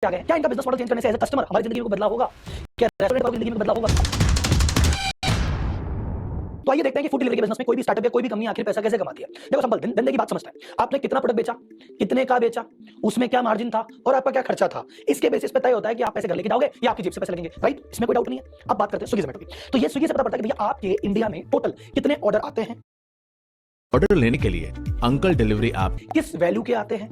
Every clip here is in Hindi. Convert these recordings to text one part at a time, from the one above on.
आ गए। क्या इनका बिजनेस मॉडल चेंज करने से एज ए कस्टमर हमारी जिंदगी में कोई बदलाव होगा? क्या रेस्टोरेंट की जिंदगी में बदलाव होगा? तो आइए देखते हैं कि फूड डिलीवरी के बिजनेस में कोई भी स्टार्टअप या कोई भी कंपनी आखिर पैसा कैसे कमाती है। देखो सिंपल, धंधे की बात समझता है। आपने कितना प्रोडक्ट बेचा, कितने का बेचा, उसमें क्या मार्जिन था और आपका क्या खर्चा था, इसके बेसिस पे तय होता है कि आप पैसे घर लेके जाओगे या आपकी जेब से पैसे लगेंगे। राइट, इसमें कोई डाउट नहीं है। अब बात करते हैं स्विगी जोमेटो की। तो ये स्विगी से पता पड़ता है कि भैया आपके इंडिया में टोटल कितने ऑर्डर आते हैं, ऑर्डर लेने के लिए अंकल डिलीवरी ऐप किस वैल्यू के आते हैं,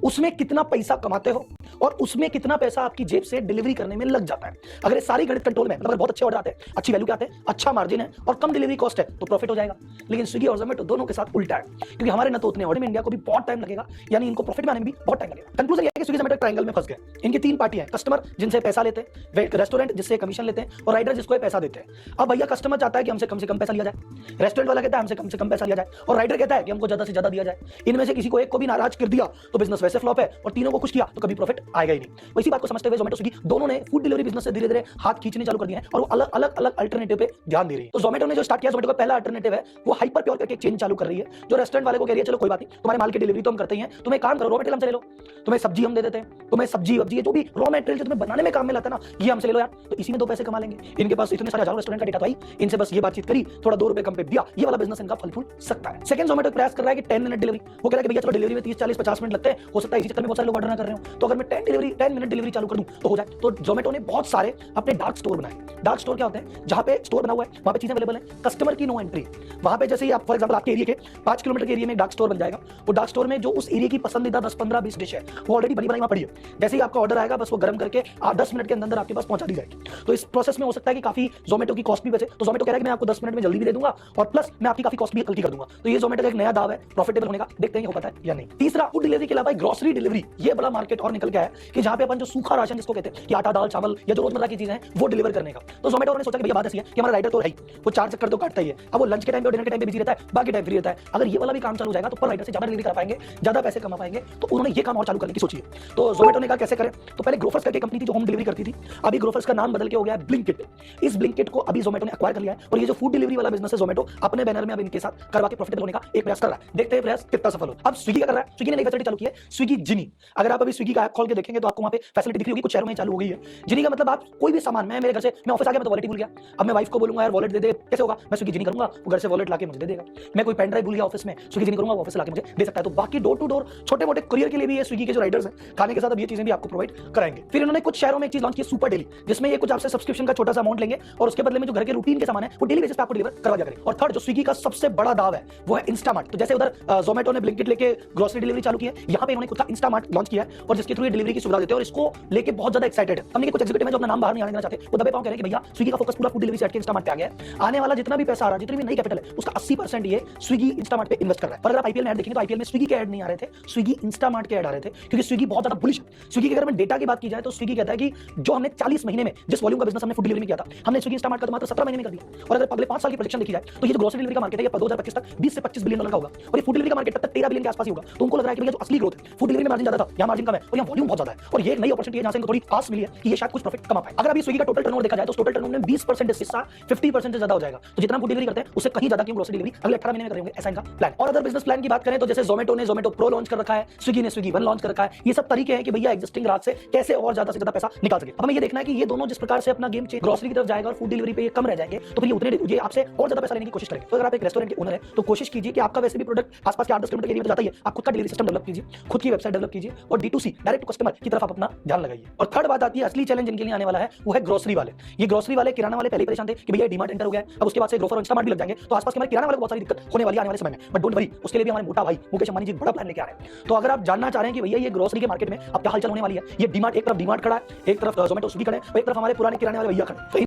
उसमें कितना पैसा कमाते हो और उसमें कितना पैसा आपकी जेब से डिलीवरी करने में लग जाता है। अगर ये सारी गणित कंट्रोल में, मतलब बहुत अच्छे ऑर्डर आते हैं, अच्छी वैल्यू के आते हैं, अच्छा मार्जिन है और कम डिलीवरी कॉस्ट है, तो प्रॉफिट हो जाएगा। लेकिन स्विगी और जोमेटो दोनों के साथ उल्टा है, क्योंकि हमारे ना तो उतने ऑर्डर में इंडिया को भी बहुत टाइम लगेगा, यानी इनको प्रॉफिट में आने में भी बहुत टाइम लगेगा। कंक्लूजन ये है कि स्विगी जोमेटो ट्रायंगल में फंस गए। इनकी तीन पार्टियां हैं, कस्टमर जिनसे पैसा लेते हैं, रेस्टोरेंट जिससे कमीशन लेते हैं, और राइडर जिसको पैसा देते हैं। अब भैया कस्टमर चाहता है कि हमसे कम से कम पैसा लिया जाए, रेस्टोरेंट वाला कहता है हमसे कम से कम पैसा लिया जाए, और राइडर कहता है कि हमको ज्यादा से ज्यादा दिया जाए। इनमें से किसी को एक को भी नाराज कर दिया तो बिजनेस वैसे फ्लॉप है, और तीनों को खुश किया तो कभी प्रॉफिट आएगा ही नहीं। इसी बात को समझते हुए जोमेटो स्विगी दोनों ने फूड डिलीवरी बिजनेस से धीरे धीरे हाथ खींचने चालू कर दिए हैं और वो अलग अलग अलग अल्टरनेटिव पे ध्यान दे रही है। तो जोमेटो ने जो स्टार्ट किया, जोमेटो का पहला अल्टरनेटिव है वो हाइपर प्योर करके चेंज चालू कर रही है, जो रेस्टोरेंट वाले को कह रही है चलो कोई बात नहीं, तुम्हारे माल की डिलीवरी तो हम करते ही हैं, तुम एक काम करो, रॉ मटेरियल हमसे ले लो, तुम्हें सब्जी हम दे देते हैं, तुम्हें सब्जी जो भी रॉ मटेरियल जो तुम्हें बनाने में काम में लाता है ना, ये हमसे ले लो यार, तो इसी में दो पैसे कमा लेंगे। इनके पास इतने सारे हजारों रेस्टोरेंट का डेटा तो आई, इनसे बस ये बातचीत करी, थोड़ा 2 रुपए कम पे दिया, ये वाला बिजनेस इनका फल फूल सकता है। सेकंड, जोमेटो प्रयास कर रहा है कि 10 मिनट डिलीवरी। वो कह रहा है कि भैया चलो डिलीवरी में 30 40 50 मिनट लगते हैं, हो सकता है इसी चक्कर में बहुत सारे लोग ऑर्डर ना कर रहे हो, तो अगर मैं 10 मिनट डिलीवरी चालू कर दूं तो हो जाए। तो जोमेटो ने बहुत सारे अपने डार्क स्टोर बनाए। डार्क स्टोर क्या होते हैं? जहां पे स्टोर बना हुआ है, वहां पे चीजें अवेलेबल है, कस्टमर की नो एंट्री। वहां पे जैसे ही आप फॉर एग्जांपल आपके एरिया के 5 किलोमीटर के एरिया में एक डार्क स्टोर बन जाएगा, वो डार्क स्टोर में जो उस एरिया की पसंदीदा 10 15 20 डिश है वो ऑलरेडी बनी बनाई वहां पड़ी है। जैसे ही आपका ऑर्डर आएगा बस वो गर्म करके 10 मिनट के अंदर आपके पास पहुंचा दी जाएगी। तो इस प्रोसेस में हो सकता है कि काफी जोमेटो की कॉस्ट भी बचे। तो जोमेटो कह रहा है कि मैं आपको 10 मिनट में जल्दी भी दे दूंगा और प्लस मैं आपकी काफी कॉस्ट भी हल्की कर दूंगा। तो ये जोमेटो का एक नया दाव है प्रॉफिटेबल होने का, देखते हैं हो पाता है या नहीं। तीसरा, फूड डिलीवरी के अलावा ग्रोसरी डिलीवरी, ये बड़ा मार्केट और निकल के आया कि जहां पे अपन जो सूखा राशन जिसको कहते हैं कि आटा दाल चावल या जो रोजमर्रा की चीजें हैं वो डिलीवर करने का। तो जोमेटो ने सोचा कि भैया बात ऐसी है कि हमारा राइडर तो है, वो 4 चक्कर तो काटता ही है, अब वो लंच के टाइम पे और डिनर के टाइम पे बिजी रहता है, बाकी टाइम फ्री रहता है। अगर ये वाला भी काम चालू हो जाएगा तो पर राइडर से ज्यादा डिलीवरी कर पाएंगे, ज्यादा पैसे कमा पाएंगे। तो उन्होंने ये काम और चालू करने की सोची है। तो जोमेटो ने कहा कैसे करें? तो पहले ग्रोफर्स करके कंपनी थी जो होम डिलीवरी करती थी, अभी ग्रोफर्स का नाम बदल के हो गया है ब्लिंकिट। इस ब्लिंकिट को अभी जोमेटो ने एक्वायर कर लिया है और ये जो फूड डिलीवरी वाला बिजनेस है जोमेटो अपने बैनर में अब इनके साथ करवा के प्रॉफिटेबल होने का एक प्रयास कर रहा है। देखते हैं प्रयास कितना सफल हो। अब स्विगी क्या कर रहा है? स्विगी ने नई फैसिलिटी चालू की है, स्विगी जिनी। अगर आप अभी स्विगी का ऐप खोल के देखेंगे तो आपको वहां पे फैसिलिटी दिख रही होगी, कुछ शहरों में चालू हो गई है। जिनी का मतलब आप कोई भी सामान, मैं मेरे घर से मैं ऑफिस आ गया, मैं तो वॉलेट ही भूल गया, अब मैं वाइफ को बोलूंगा यार वॉलेट दे दे, कैसे होगा? मैं स्विगी जिनी करूंगा, वो घर से वॉलेट लाके मुझे दे देगा। मैं कोई पेन ड्राइव भूल गया ऑफिस में, स्विगी जिनी करूंगा, वो ऑफिस लाके मुझे दे सकता है। तो बाकी डोर टू डोर छोटे मोटे कुरियर के लिए भी ये स्विगी के जो राइडर्स हैं खाने के साथ अब ये चीजें भी आपको प्रोवाइड कराएंगे। फिर इन्होंने कुछ शहरों में एक चीज लॉन्च की, सुपर डेली, जिसमें ये कुछ आपसे सब्सक्रिप्शन का छोटा सा अमाउंट लेंगे और उसके बदले में जो घर के रूटीन के सामान है वो डेली बेसिस पे आपको डिलीवर करवा दिया करेंगे। और थर्ड, जो स्विगी का सबसे बड़ा दाव है वो है इंस्टामार्ट। तो जैसे उधर जोमेटो ने ब्लिंकिट लेके ग्रोसरी डिलीवरी चालू की है, यहाँ पे इन्होंने खुद का इंस्टामार्ट लॉन्च किया है और जिसके थ्रू ये डिलीवरी की सुविधा देते हैं और इसको लेके बहुत ज्यादा एक्साइटेड है। हमने कुछ एग्जीक्यूटिव हैं जो अपना नाम बाहर नहीं आने देना चाहते, वो दबे पांव कह रहे हैं कि भैया स्विगी का फोकस पूरा फूड डिलीवरी से हटके इंस्टामार्ट पे आ गया है, आने वाला जितना भी पैसा आ रहा है, जितनी भी नई कैपिटल है उसका 80% ये स्विगी इंस्टामार्ट पे इन्वेस्ट कर रहा है। और अगर आप आईपीएल में ऐड देखेंगे तो आईपीएल में स्विगी के ऐड नहीं आ रहे थे, स्विगी इंस्टामार्ट के ऐड आ रहे थे, क्योंकि स्विगी बहुत ज्यादा बुलिश है। स्विगी के अगर मैं डेटा की बात की जाए तो स्विगी कहता है कि जो हमने 40 महीने में जिस वॉल्यूम का बिजनेस हमने फूड डिलीवरी में किया था, हमने स्विगी इंस्टामार्ट का तो मात्र 17 महीने में कर दिया। और अगर अगले 5 साल की प्रेडिक्शन देखी जाए तो ये जो ग्रोसरी डिलीवरी का मार्केट है ये 2025 तक 20 से 25 बिलियन डॉलर का होगा और ये फूड डिलीवरी का मार्केट तब तक 13 बिलियन के आसपास ही होगा। तो उनको लग रहा है कि भैया जो असली ग्रोथ है, फूड डिलीवरी में मार्जिन ज्यादा था, यहाँ मार्जिन कम है और यहाँ वॉल्यूम बहुत ज्यादा है और ये एक नई अपॉर्चुनिटी है जहां से इनको थोड़ी आस मिली है कि ये शायद कुछ प्रॉफिट कमा पाए। अगर अभी स्विगी का टोटल टर्नओवर देखा जाए तो टोटल टर्नओवर में 20% हिस्सा 50% से ज्यादा हो जाएगा। तो जितना फूड डिलीवरी करते हैं उससे कहीं ज्यादा की ग्रोसरी डिलीवरी अगले 18 महीने में करेंगे, ऐसा इनका प्लान। और अदर बिजनेस प्लान की बात करें तो जैसे जोमेटो ने जोमेटो प्रो लॉन्च कर रखा है, स्विगी ने स्विगी वन लॉन्च कर रखा है। ये सब तरीके हैं कि भैया एग्जिस्टिंग ग्राहक से कैसे और ज्यादा से ज्यादा पैसा निकाल सके। अब हमें ये देखना है कि ये दोनों जिस प्रकार से अपना गेम चेंज ग्रोसरी की तरफ जाएगा और फूड डिलीवरी पे ये कम रह जाएंगे तो फिर ये आपसे और ज्यादा पैसा लेने की कोशिश करेंगे। तो अगर आप एक रेस्टोरेंट के ओनर है तो कोशिश कीजिए कि आपका वैसे भी प्रोडक्ट आसपास के 8-10 किलोमीटर के एरिया में जाता ही है, आप खुद का डिलीवरी सिस्टम डेवलप कीजिए, खुद की वेबसाइट डेवलप कीजिए और D2C डायरेक्ट टू कस्टमर की तरफ आप अपना ध्यान लगाइए। और थर्ड बात आती है असली चैलेंज इनके लिए आने वाला है, वो है ग्रोसरी वाले। ये ग्रोसरी वाले किराना वाले पहले परेशान थे कि भैया डीमार्ट एंटर हो गया है, अब उसके बाद से ग्रोफर और इंस्टामार्ट भी लग जाएंगे तो आसपास के हमारे किराना वाले को बहुत सारी दिक्कत होने वाली है आने वाले समय में। बट डोंट वरी, उसके लिए भी हमारे मोटा भाई मुकेश अंबानी जी बड़ा प्लान लेके आ रहे हैं। तो अगर आप जानना चाह रहे हैं कि भैया ये ग्रोसरी के मार्केट में अब क्या हलचल होने वाली है, ये डीमार्ट एक तरफ डीमार्ट खड़ा है, एक तरफ जोमेटो स्विगी खड़े हैं, एक तरफ हमारे पुराने किराने वाले भैया खड़े हैं।